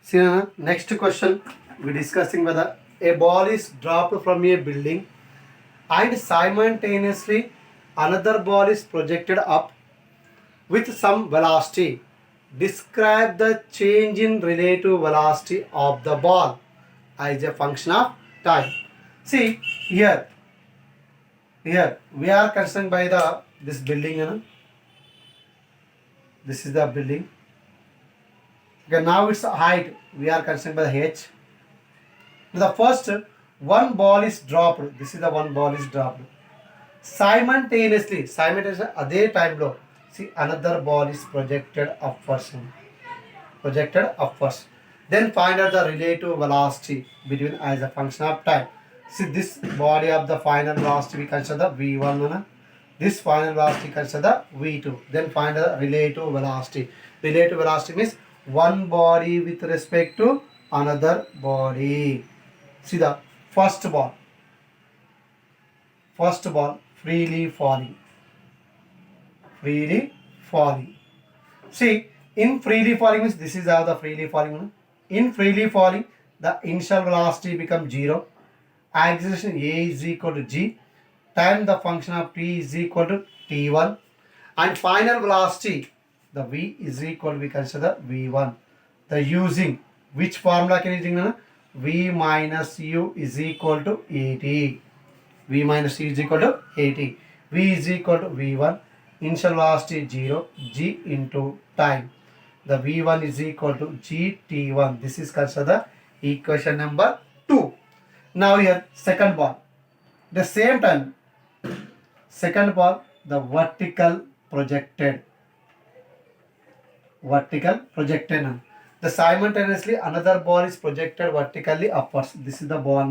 See, next question we're discussing whether a ball is dropped from a building and simultaneously another ball is projected up with some velocity. Describe the change in relative velocity of the ball as a function of time. See here we are concerned by the this building. This is the building. Okay, now its height we are concerned by the h. The first one ball is dropped. This is the one ball is dropped. Simultaneously అదే టైంలో see another ball is projected upwards. Then find out the relative velocity between as a function of time. See this body of the final velocity we consider the v1. This final velocity consider the v2. Then find the relative velocity. Relative velocity means one body with respect to another body. See the first ball freely falling. See, in freely falling means this is how the freely falling. In freely falling, the initial velocity becomes 0. Acceleration a is equal to g. Time the function of t is equal to t1. And final velocity, the v is equal to, we consider v1. The using which formula can you using? V minus u is equal to 80. V minus u is equal to 80. V is equal to v1. Initial velocity 0, g into time. The v1 is equal to gt1. This is considered the equation number 2. Now here second ball. The same time, second ball, the vertical projected. The simultaneously another ball is projected vertically upwards. This is the ball.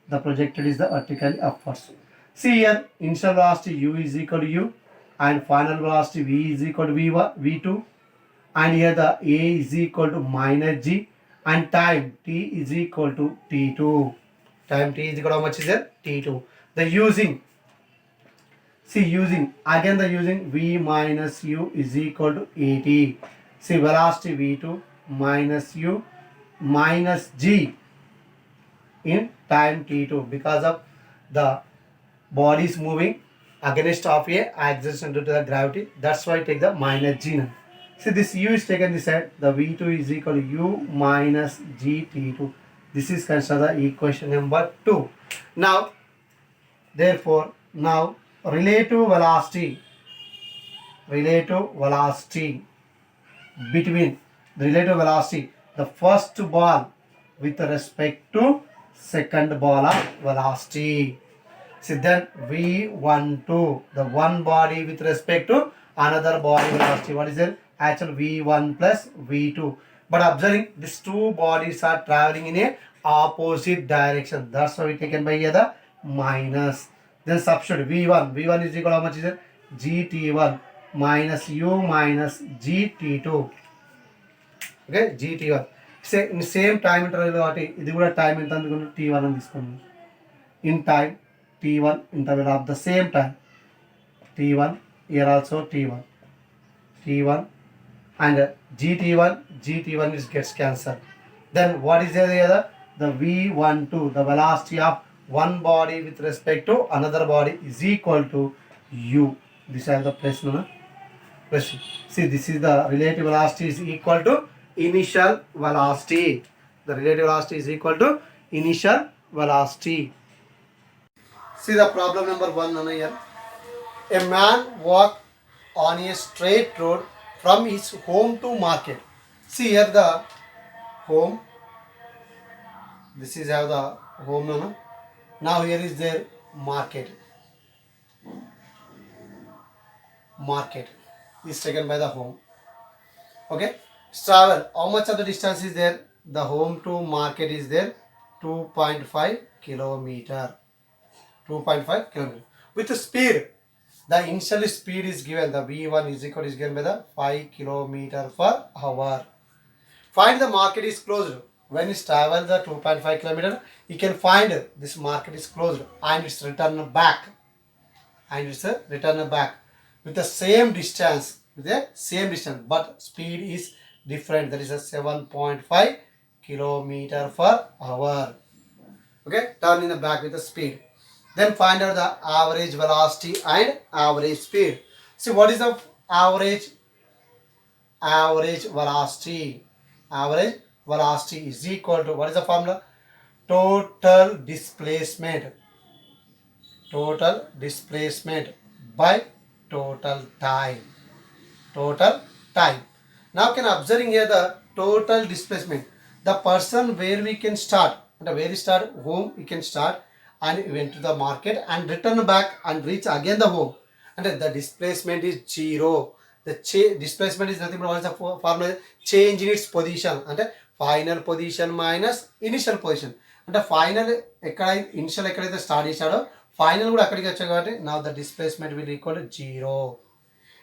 The projected is the vertically upwards. See here, initial velocity u is equal to u and final velocity v is equal to v1, v2, and here the a is equal to minus g and time t is equal to t2. Time t is equal to how much is there? T2. The using v minus u is equal to 80. See velocity v2 minus u minus g in time t2 because of the body is moving against of a acceleration due to the gravity. That's why I take the minus g now. See this u is taken this side. The v2 is equal to u minus gt2. This is considered the equation number 2. Now therefore relative velocity between the first ball with respect to second ball of velocity. See then v12, the one body with respect to another body velocity. What is it? Actual v1 plus v2. But observing these two bodies are traveling in a opposite direction. That's why we taken by here the minus. Then substitute v1. V1 is equal to how much is it? gt1 minus u minus gt2. Okay, gt1. Say in same time interval కాబట్టి ఇది కూడా time ఎంత అనుకుంటే t1 అని తీసుకోండి. In time t1 interval of the same time t1, here also t1 and gt1 is gets cancelled. Then what is the other? The v12, the velocity of one body with respect to another body is equal to u. This is the press. See this is the relative velocity is equal to initial velocity. The relative velocity is equal to initial velocity. See the problem number 1 here. A man walked on a straight road from his home to market. See here the home. This is how the home. Now here is their market. Is taken by the home. Okay. Travel. How much of the distance is there? The home to market is there 2.5 kilometer. 2.5 kilometer. With the speed, the initial speed is given. The v1 is equal is given by the 5 kilometer per hour. Find the market is closed. When it's travel the 2.5 kilometer, you can find this market is closed and it's returned back. With the same distance, but speed is different. That is a 7.5 kilometer per hour. Okay, turn in the back with the speed. Then find out the average velocity and average speed. See what is the average velocity? Average velocity is equal to, what is the formula? Total displacement. Total displacement by total time. Total time. Now can observing here the total displacement. The person where we can start, where we start home, we can start and went to the market and return back and reach again the home. And the displacement is zero. The displacement is nothing but what is the formula? Change in its position. And final position minus initial position. And the final initial start chado, final would occur. Now the displacement will equal to 0.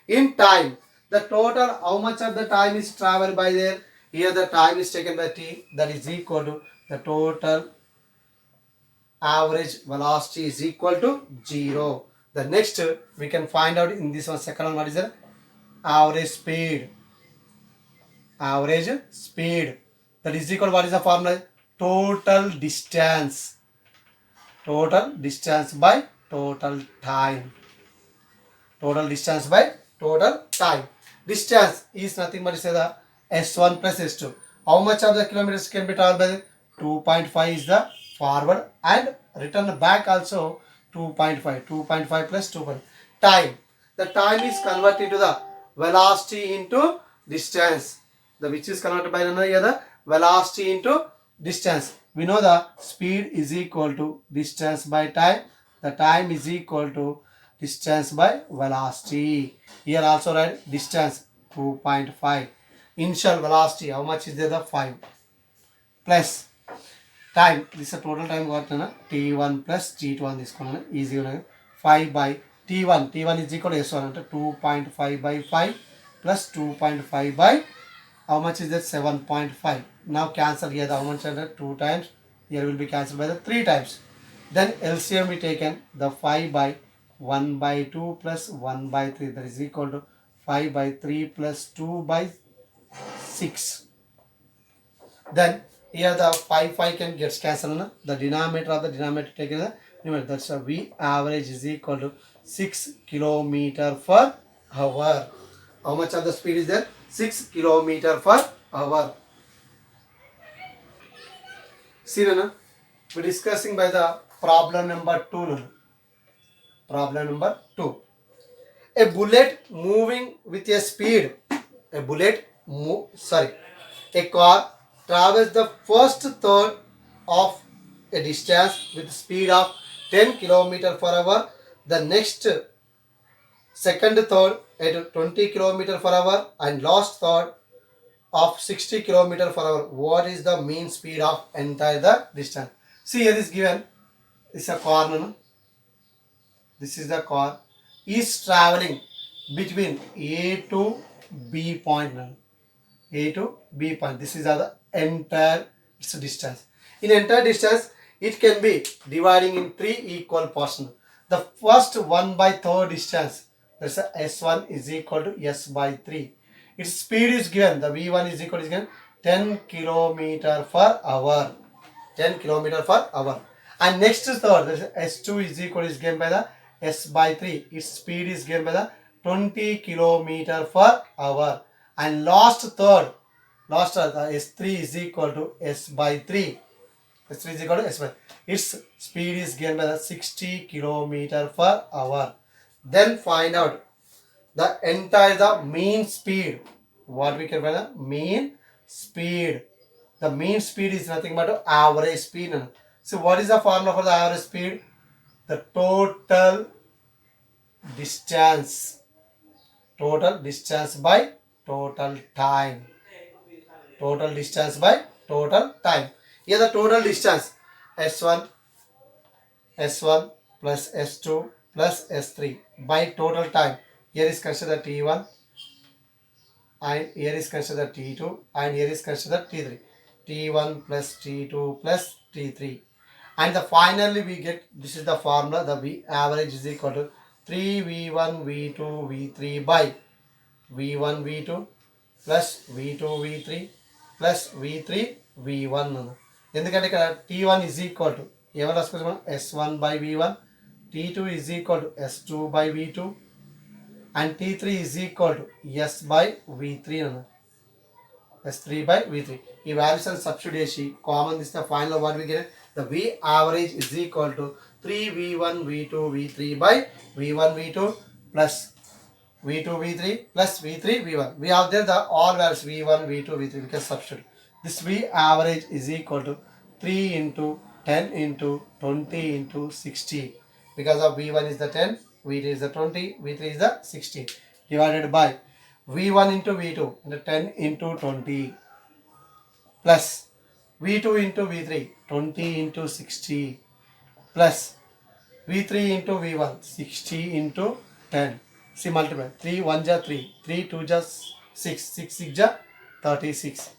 In time, the total how much of the time is traveled by there? Here the time is taken by t, that is equal to the total average velocity is equal to 0. The next we can find out in this one, second one, what is the average speed? Average speed, that is equal to, what is the formula? Total distance. Total distance by total time. Total distance by total time. Distance is nothing but say the S1 plus S2. How much of the kilometers can be traveled by? 2.5 is the forward and return back also 2.5. 2.5 plus 2. Time. The time is converted to the velocity into distance. The which is converted by another velocity into distance. We know the speed is equal to distance by time. The time is equal to distance by velocity. Here also write distance 2.5. Initial velocity, how much is there? The 5. Plus time, this is a total time got t1 plus t2 this one easy 5 by t1. T1 is equal to s1 2.5 by 5 plus 2.5 by how much is that? 7.5. Now cancel here the how much under 2 times. Here will be cancelled by the 3 times. Then LCM we taken the 5 by 1 by 2 plus 1 by 3, that is equal to 5 by 3 plus 2 by 6. Then here the 5 can get cancelled. The denominator of the denominator taken the numerator. That's a V average is equal to 6 kilometer per hour. How much of the speed is there? 6 kilometer per hour. See, we're discussing by the problem number 2. Problem number 2. A bullet moving with a speed. A car travels the first third of a distance with speed of 10 km per hour. The next second third at 20 km per hour and last third of 60 km per hour. What is the mean speed of entire the distance? See, here is given. This is a car. This is the car. Is traveling between A to B point. A to B point. This is the entire distance. In entire distance, it can be dividing in 3 equal portions. The first 1 by third distance, that's a S1 is equal to S by 3. Its speed is given, the V1 is equal to given 10 km per hour. 10 km per hour. And next third, S2 is equal is given by the S by 3. Its speed is given by the 20 km per hour. And last third, the S3 is equal to S by 3. S3 is equal to S by 3. Its speed is given by the 60 km per hour. Then find out the entire the mean speed. What we can find the mean speed. The mean speed is nothing but average speed. So what is the formula for the average speed? The total distance. Total distance by total time. Total distance by total time. Here the total distance S1 plus S2 plus S3 by total time. Here is considered T1 and here is considered T2 and here is considered T3. T1 plus T2 plus T3. And the finally we get, this is the formula, the V average is equal to 3V1 V2 V3 by V1 V2 plus V2 V3 plus V3 V1 ఎందుకంటే ఇక్కడ T1 is equal to ఏమని రాసుకోవచ్చు మనం S1 by V1, T2 is equal to S2 by V2 and T3 is equal to S by V3 అన్న S3 by V3. ఈ values అని substitute చేసి common తీస్తే final what we get the V average is equal to 3V1 V2 V3 by V1 V2 plus V2 V3 plus V3 V1. We have there the all values V1 V2 V3 we can substitute. This V average is equal to 3 into 10 into 20 into 60 because of V1 is the 10, V2 is the 20, V3 is the 60 divided by V1 into V2 into 10 into 20 plus V2 into V3 20 into 60 plus V3 into V1 60 into 10. See multiply 3 1 ja 3, 3 2 ja 6, 6 6 ja 36.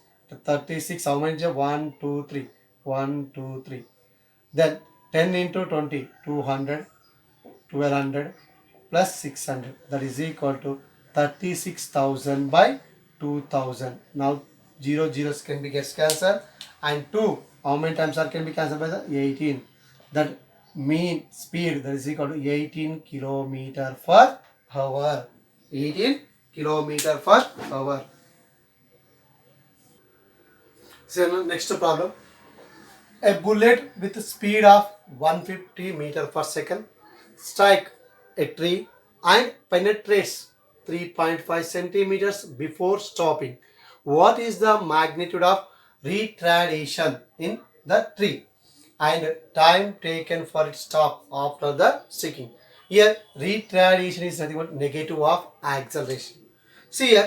36 how many ja 1 2 3, 1 2 3. Then 10 into 20 200, 1200 plus 600 that is equal to 36,000 by 2000. Now 0 zeros can be gets cancelled and 2 how many times are can be cancelled by the 18. That mean speed that is equal to 18 kilometer per hour. 18 kilometer per hour. So next problem. A bullet with speed of 150 meter per second strike a tree and penetrates 3.5 centimeters before stopping. What is the magnitude of retardation in the tree and time taken for its stop after the striking? Here retardation is nothing but negative of acceleration. See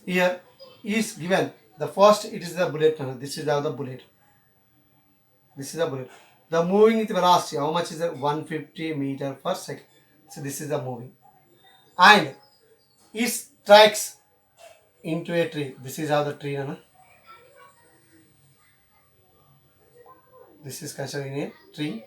here is given the first it is the bullet. This is the bullet. This is the bullet. The moving with velocity how much is it? 150 meter per second. So this is the moving and it strikes into a tree. This is how the tree, this is considered in a tree.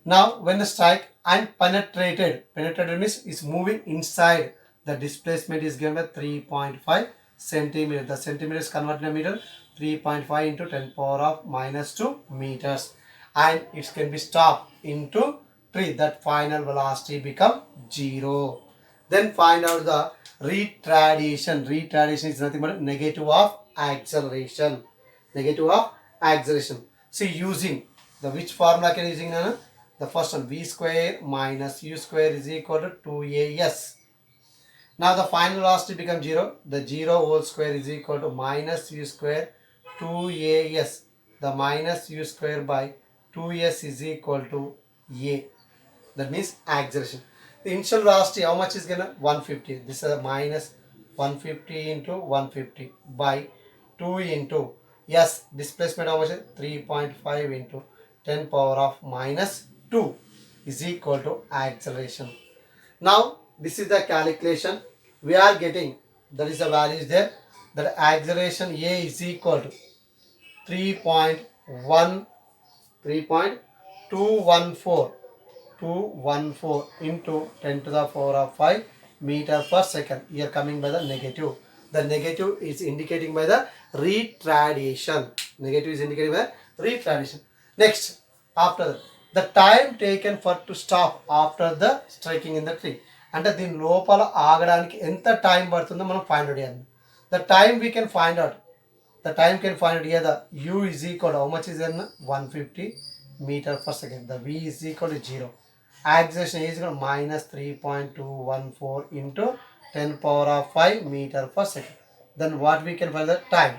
Now when the strike and penetrated means is moving inside, the displacement is given by 3.5 centimeter. The centimeter is converted in meter. 3.5 into 10 power of minus 2 meters and it can be stopped into tree. That final velocity become 0. Then find out the retardation. Retardation is nothing but negative of acceleration. Negative of acceleration. See using the which formula can using Nana? The first one V square minus U square is equal to 2AS. Now the final velocity becomes 0. The 0 whole square is equal to minus U square 2AS. The minus U square by 2S is equal to A. That means acceleration. The initial velocity how much is going to 150. This is a minus 150 into 150 by 2 into yes displacement how much is 3.5 into 10 power of minus 2 is equal to acceleration. Now this is the calculation we are getting. That is the values there. That acceleration A is equal to 3.214 into 10 to the power of 5 meter per second. Here coming by the negative. The negative is indicating by the retardation. Negative is indicating by retardation. Next, after the time taken for to stop after the striking in the tree. అంటే దీని లోపల ఆగడానికి ఎంత time పడుతుందో మనం find out చేయాలి. The time we can find out. The time can find out here the U is equal to how much is in 150 meter per second. The V is equal to 0. Acceleration is equal to minus 3.214 into 10 power of 5 meter per second. Then what we can find the time.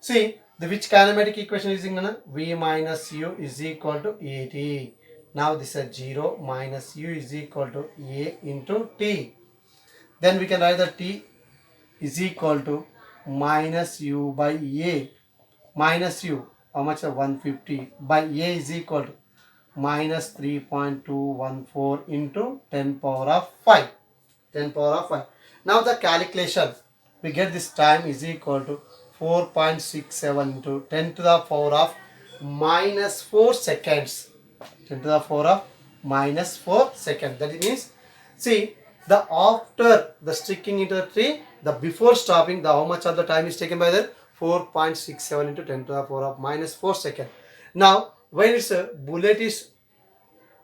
See the which kinematic equation is using V minus U is equal to 80. Now this is 0 minus U is equal to A into T. Then we can write the T is equal to minus U by A. Minus U how much of 150 by A is equal to minus 3.214 into 10 power of 5. 10 power of 5. Now the calculation we get this time is equal to 4.67 into 10 to the power of minus 4 seconds. 10 to the power of minus 4 seconds. That means see the after the sticking into the tree, the before stopping, the how much of the time is taken by the 4.67 into 10 to the power of minus 4 second. Now, when it's a bullet is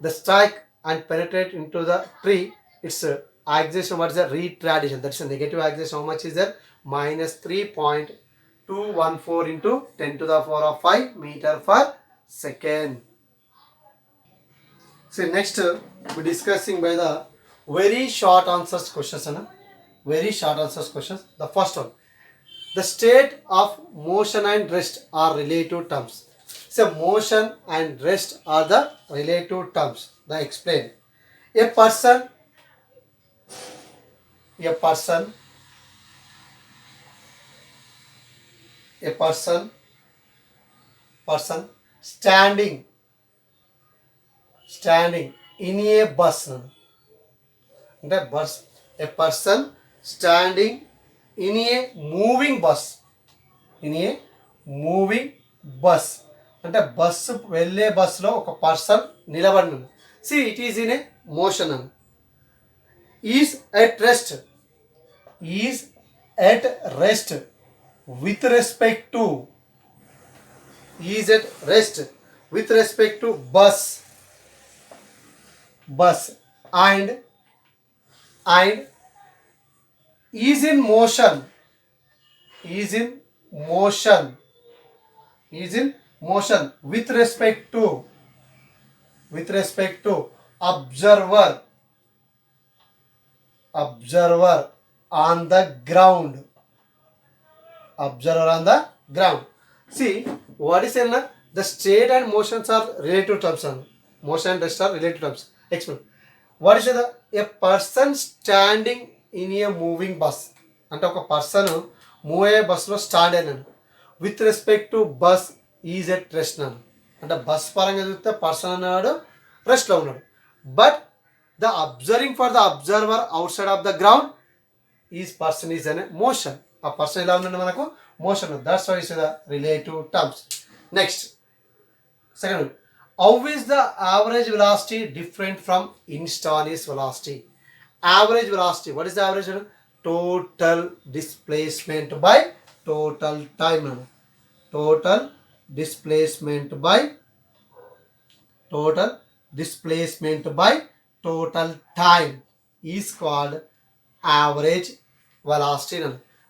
the strike and penetrate into the tree, its acceleration, what is the retardation? That's a negative acceleration. How much is that? Minus 3.214 into 10 to the power of 5 meter per second. So next we're discussing by the very short answers questions. Very short answers questions. The first one. The state of motion and rest are relative terms. So motion and rest are the relative terms. The explain. A person, a person, a person, person standing in a bus. The bus, a person standing in a moving bus. In a moving bus. అంటే bus వెళ్ళే బస్సులో ఒక person నిలబడి ఉంది. See it is in a motion అని. Is at rest, is at rest with respect to, is at rest with respect to bus and is in motion, is in motion, is in motion with respect to observer on the ground, observer on the ground. See what is in the state and motions are relative terms. Motion and rest are relative terms. Explain. What is a person standing in a moving bus? అంటే ఒక person move అయ్యే బస్సులో stand అయినాను. With respect to bus is at rest నన్ను. అంటే bus పరంగా చూస్తే person అన్నాడు రెస్ట్లో ఉన్నాడు. But the observing for the observer outside of the ground is person is అనే మోషన్. ఆ పర్సన్ ఎలా ఉన్నాడు మనకు motion. That's why is the relative terms. Next second, how is the average velocity different from instantaneous velocity? Average velocity, what is the average? Total displacement by total time. Total displacement by total time is called average velocity.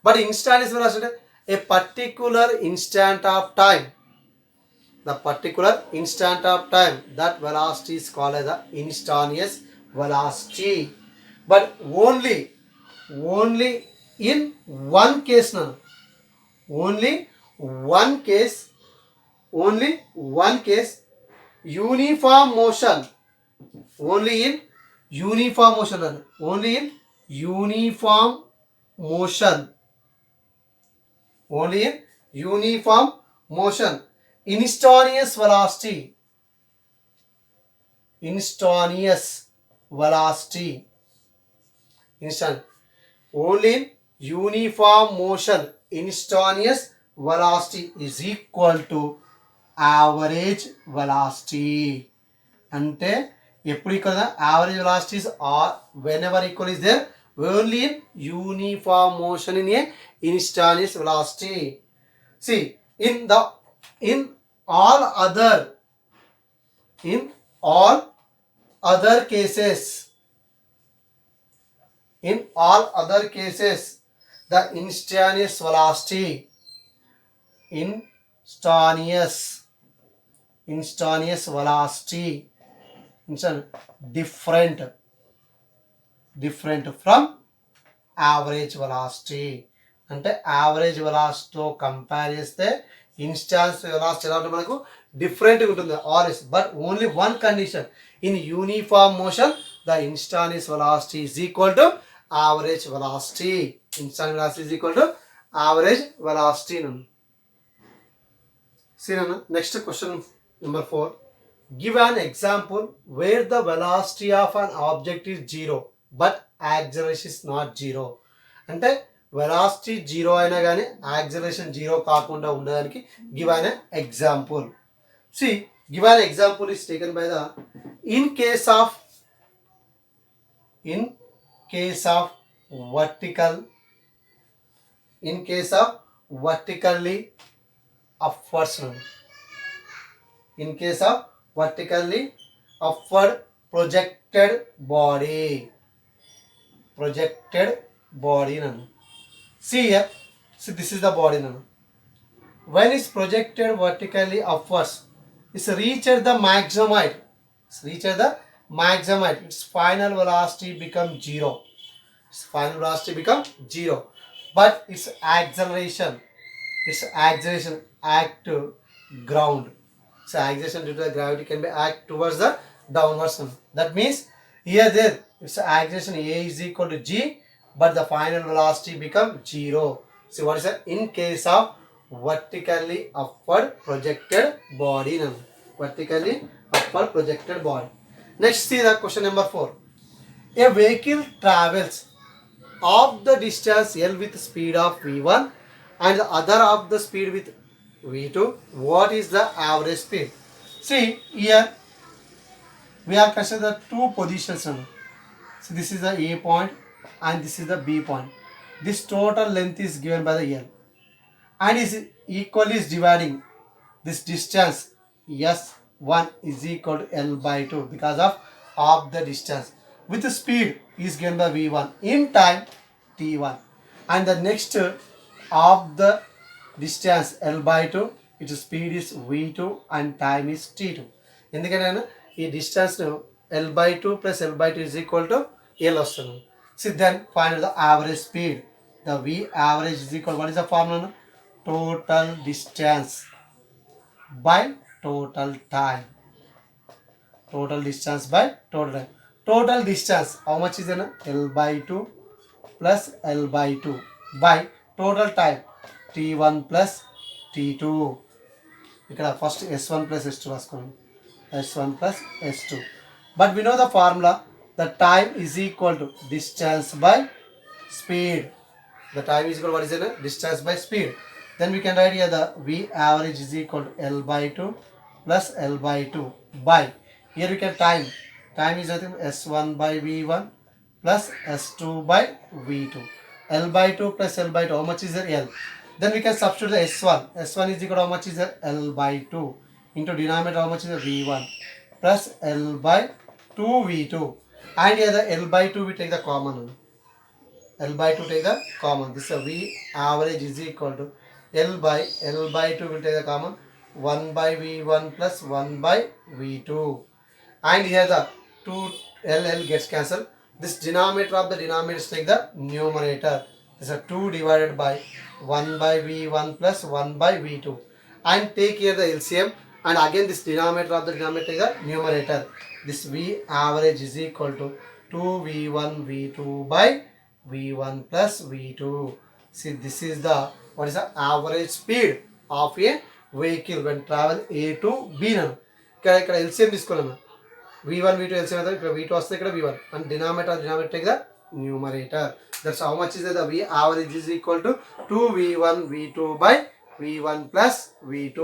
But instantaneous velocity, a particular instant of time, the particular instant of time, that velocity is called as the instantaneous velocity. But only in one case, only one case uniform motion, only in uniform motion, instantaneous velocity, instant, only in uniform motion, instantaneous velocity is equal to average velocity. అంటే ఎప్పుడు ఇక్కడ average velocities are whenever equal is there only in uniform motion in a instantaneous velocity. See in all other cases, the instantaneous velocity, instantaneous velocity different from average velocity. అంటే average వెలాసిటీతో compare చేస్తే instance velocity ఎలా ఉంటుంది మనకు డిఫరెంట్గా ఉంటుంది always. But only one condition, in uniform motion the instantaneous velocity is equal to average velocity. Instant velocity is equal to average velocity. See, next question number 4. Give an example where the velocity of an object is 0 but acceleration is not 0. అంటే velocity 0 అయినా కానీ acceleration 0 కాకుండా ఉండడానికి give an example. See, give an example is taken by the in case of vertical vertically upwards. In case of vertically upward projected body. See here. See, this is the body now. When it's projected vertically upwards, it's reached the maximum height. Its final velocity becomes zero. But its acceleration act to ground. So acceleration due to the gravity can be act towards the downwards. That means here there its acceleration A is equal to G, but the final velocity becomes zero. So what is that? In case of vertically upward projected body. Next, see the question number 4. A vehicle travels of the distance L with speed of V1 and the other of the speed with V2. What is the average speed? See here we are considering the two positions. So this is the A point and this is the B point. This total length is given by the L and is equally is dividing this distance S1 is equal to L by 2 because of the distance. With the speed is given by V1 in time T1 and the next of the distance L by 2 its speed is V2 and time is T2. ఎందుకంటే ఈ distance L by 2 plus L by 2 is equal to L వస్తుంది. So then find the average speed. The V average is equal, what is the formula? Total distance by total time. Total distance by total time. Total distance, how much is it? L by 2 plus L by 2 by total time T1 plus T2. ఇక్కడ first S1 plus S2 రాసుకోండి. S1 plus S2. But we know the formula. The time is equal to distance by speed. The time is equal to what is it? Distance by speed. Then we can write here the V average is equal to L by 2 plus L by 2 by. Here we can time. Time is nothing S1 by V1 plus S2 by V2. L by 2 plus L by 2. How much is there? L. Then we can substitute the S1. S1 is equal to how much is there? L by 2. Into denominator how much is there? V1 plus L by 2 V2. And here the L by 2 we take the common. L by 2 take the common. This is a V average is equal to L by 2 will take the common. 1 by V1 plus 1 by V2. And here the 2 L gets cancelled. This denominator of the denominators take the numerator. This is 2 divided by 1 by V1 plus 1 by V2. And take here the LCM. And again this denominator of the denominator take the numerator. This V average is equal to 2V1 V2 by V1 plus V2. See, this is the what is the average speed of a vehicle when travel A to B. ఇక్కడ LCM తీసుకున్నాను. V1 V2 LCM అయితే ఇక్కడ V2 వస్తే ఇక్కడ V1 and denominator take the numerator. That's how much is the V average is equal to 2V1 V2 by V1 plus V2.